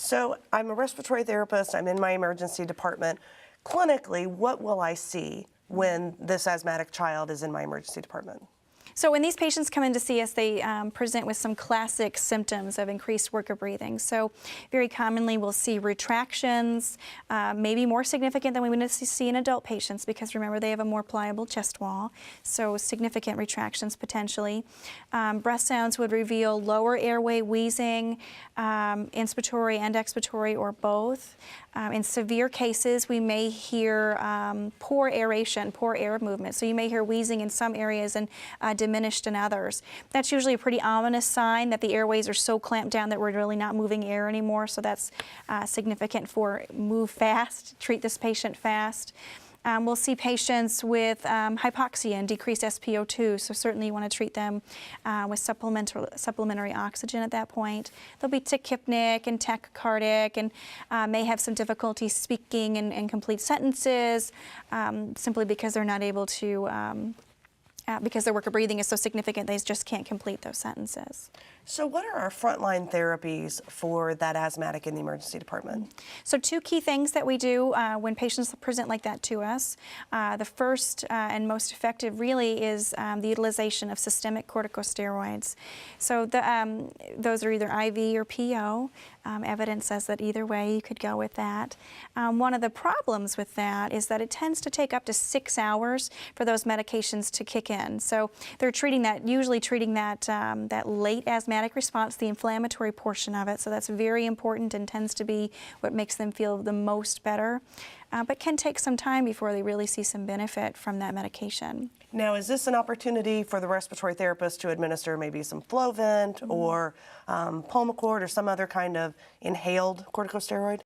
So I'm a respiratory therapist. I'm in my emergency department. Clinically, what will I see when this asthmatic child is in my emergency department? So when these patients come in to see us, they present with some classic symptoms of increased work of breathing. So very commonly we'll see retractions, maybe more significant than we would see in adult patients, because remember, they have a more pliable chest wall, so significant retractions potentially. Breath sounds would reveal lower airway wheezing, inspiratory and expiratory, or both. In severe cases, we may hear poor aeration, poor air movement. So you may hear wheezing in some areas and diminished in others. That's usually a pretty ominous sign that the airways are so clamped down that we're really not moving air anymore. So that's significant for move fast, treat this patient fast. We'll see patients with hypoxia and decreased SpO2, so certainly you want to treat them with supplementary oxygen at that point. They'll be tachypnic and tachycardic and may have some difficulty speaking and complete sentences simply because they're not able to, because their work of breathing is so significant they just can't complete those sentences. So what are our frontline therapies for that asthmatic in the emergency department? So two key things that we do when patients present like that to us. The first and most effective really is the utilization of systemic corticosteroids. So those are either IV or PO. Evidence says that either way you could go with that. One of the problems with that is that it tends to take up to 6 hours for those medications to kick in. So they're treating that, usually treating that, that late asthmatic response, the inflammatory portion of it. So that's very important and tends to be what makes them feel the most better, but can take some time before they really see some benefit from that medication. Now, is this an opportunity for the respiratory therapist to administer maybe some Flovent or Pulmicort or some other kind of inhaled corticosteroid?